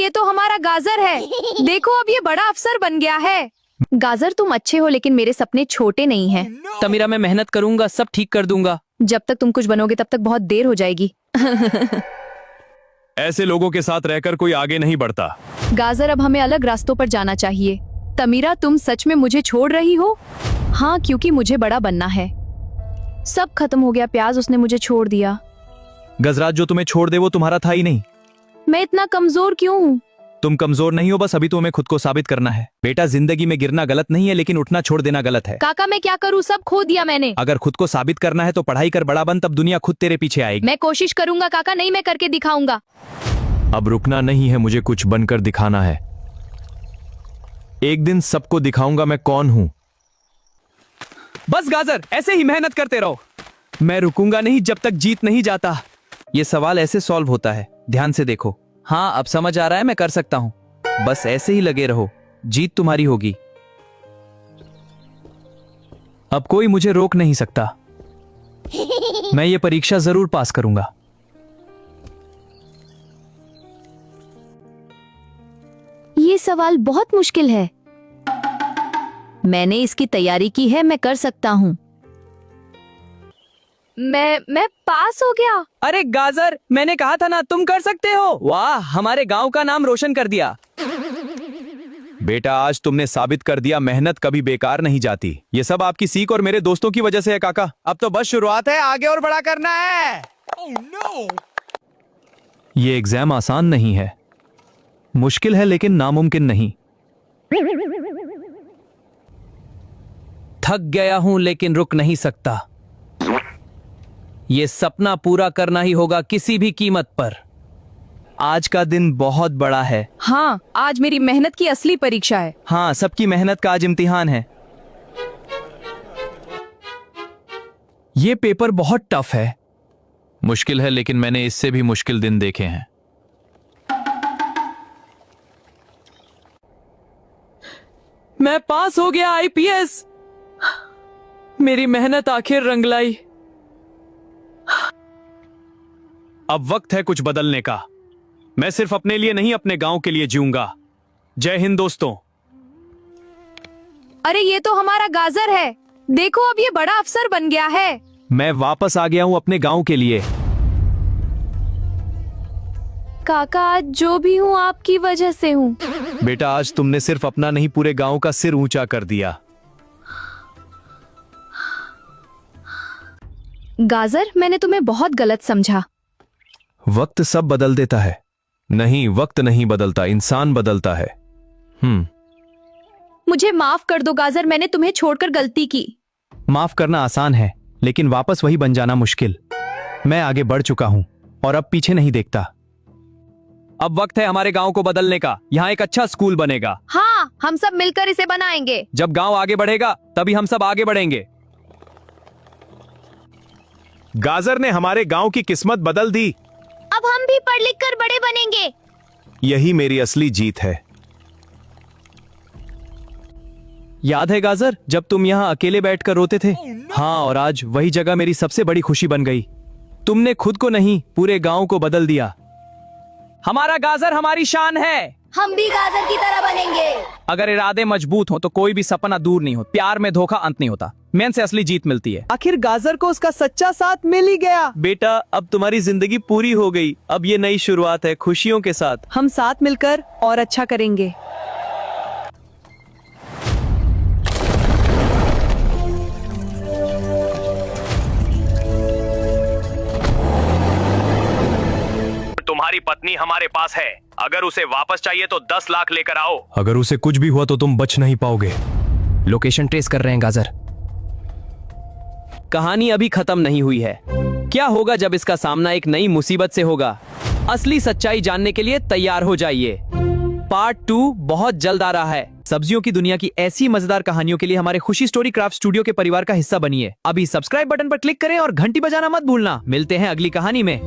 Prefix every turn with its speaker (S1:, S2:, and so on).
S1: ये तो हमारा गाजर है। देखो अब ये बड़ा अफसर बन गया है। गाजर तुम अच्छे हो लेकिन मेरे सपने छोटे नहीं हैं।
S2: तमीरा मैं मेहनत करूंगा, सब ठीक कर दूंगा।
S1: जब तक तुम कुछ बनोगे तब तक बहुत देर हो जाएगी।
S3: ऐसे लोगों के साथ रहकर कोई आगे नहीं बढ़ता।
S1: गाजर अब हमें अलग रास्तों पर जाना चाहिए। तमीरा तुम सच में मुझे छोड़ रही हो? हाँ, क्योंकि मुझे बड़ा बनना है। सब खत्म हो गया प्याज, उसने मुझे छोड़ दिया।
S3: गजराज जो तुम्हें छोड़ दे वो तुम्हारा था ही नहीं।
S1: मैं इतना कमजोर क्यों हूँ?
S3: तुम कमजोर नहीं हो, बस अभी तुम्हें खुद को साबित करना है। बेटा जिंदगी में गिरना गलत नहीं है, लेकिन उठना छोड़ देना गलत है।
S1: काका मैं क्या करूँ, सब खो दिया मैंने।
S3: अगर खुद को साबित करना है तो पढ़ाई कर बड़ा बन, तब दुनिया खुद तेरे पीछे आएगी।
S1: मैं कोशिश करूंगा काका, नहीं मैं करके दिखाऊंगा।
S3: अब रुकना नहीं है, मुझे कुछ बनकर दिखाना है। एक दिन सबको दिखाऊंगा मैं कौन हूं।
S2: बस गाजर, ऐसे ही मेहनत करते रहो। मैं रुकूंगा नहीं जब तक जीत नहीं जाता। ये सवाल ऐसे सॉल्व होता है, ध्यान से देखो। हाँ अब समझ आ रहा है, मैं कर सकता हूँ। बस ऐसे ही लगे रहो, जीत तुम्हारी होगी। अब कोई मुझे रोक नहीं सकता। मैं ये परीक्षा जरूर पास करूंगा।
S1: ये सवाल बहुत मुश्किल है। मैंने इसकी तैयारी की है, मैं कर सकता हूँ। मैं पास हो गया।
S2: अरे गाजर, मैंने कहा था ना तुम कर सकते हो। वाह, हमारे गांव का नाम रोशन कर दिया।
S3: बेटा आज तुमने साबित कर दिया मेहनत कभी बेकार नहीं जाती। ये सब आपकी सीख और मेरे दोस्तों की वजह से है काका। अब तो बस शुरुआत है, आगे और बड़ा करना है। ये एग्जाम आसान नहीं है, मुश्किल है लेकिन नामुमकिन नहीं।
S2: थक गया हूं लेकिन रुक नहीं सकता। ये सपना पूरा करना ही होगा किसी भी कीमत पर। आज का दिन बहुत बड़ा है।
S1: हाँ, आज मेरी मेहनत की असली परीक्षा है।
S2: हाँ, सबकी मेहनत का आज इम्तिहान है। ये पेपर बहुत टफ है।
S3: मुश्किल है लेकिन मैंने इससे भी मुश्किल दिन देखे हैं।
S2: मैं पास हो गया आईपीएस। मेरी मेहनत आखिर रंग लाई।
S3: अब वक्त है कुछ बदलने का। मैं सिर्फ अपने लिए नहीं, अपने गांव के लिए जीऊंगा। जय हिंद दोस्तों।
S1: अरे ये तो हमारा गाजर है। देखो अब ये बड़ा अफसर बन गया है।
S3: मैं वापस आ गया हूं अपने गांव के लिए।
S1: काका आज जो भी हूँ आपकी वजह से हूँ।
S3: बेटा आज तुमने सिर्फ अपना नहीं, पूरे गांव का सिर ऊंचा कर दिया।
S1: गाजर मैंने तुम्हें बहुत गलत समझा।
S3: वक्त सब बदल देता है। नहीं, वक्त नहीं बदलता, इंसान बदलता है।
S1: मुझे माफ कर दो गाजर, मैंने तुम्हें छोड़कर गलती की।
S3: माफ करना आसान है लेकिन वापस वही बन जाना मुश्किल। मैं आगे बढ़ चुका हूं और अब पीछे नहीं देखता।
S2: अब वक्त है हमारे गांव को बदलने का। यहाँ एक अच्छा स्कूल बनेगा।
S1: हाँ, हम सब मिलकर इसे बनाएंगे।
S2: जब गांव आगे बढ़ेगा तभी हम सब आगे बढ़ेंगे।
S3: गाजर ने हमारे गांव की किस्मत बदल दी।
S1: अब हम भी पढ़ लिख कर बड़े बनेंगे।
S3: यही मेरी असली जीत है।
S2: याद है गाजर, जब तुम यहाँ अकेले बैठकर रोते थे? हाँ, और आज वही जगह मेरी सबसे बड़ी खुशी बन गई। तुमने खुद को नहीं, पूरे गांव को बदल दिया। हमारा गाजर हमारी शान है।
S1: हम भी गाजर की तरह बनेंगे।
S2: अगर इरादे मजबूत हो तो कोई भी सपना दूर नहीं हो। प्यार में धोखा अंत नहीं होता। मेहनत से असली जीत मिलती है। आखिर गाजर को उसका सच्चा साथ मिल ही गया। बेटा अब तुम्हारी जिंदगी पूरी हो गई। अब ये नई शुरुआत है, खुशियों के साथ।
S1: हम साथ मिलकर और अच्छा करेंगे।
S3: तुम्हारी पत्नी हमारे पास है। अगर उसे वापस चाहिए तो 10 लाख लेकर आओ। अगर उसे कुछ भी हुआ तो तुम बच नहीं पाओगे।
S2: लोकेशन ट्रेस कर रहे हैं गाजर। कहानी अभी खत्म नहीं हुई है। क्या होगा जब इसका सामना एक नई मुसीबत से होगा? असली सच्चाई जानने के लिए तैयार हो जाइए। पार्ट 2 बहुत जल्द आ रहा है। सब्जियों की दुनिया की ऐसी मजेदार कहानियों के लिए हमारे खुशी स्टोरी क्राफ्ट स्टूडियो के परिवार का हिस्सा बनिए। अभी सब्सक्राइब बटन पर क्लिक करें और घंटी बजाना मत भूलना। मिलते हैं अगली कहानी में।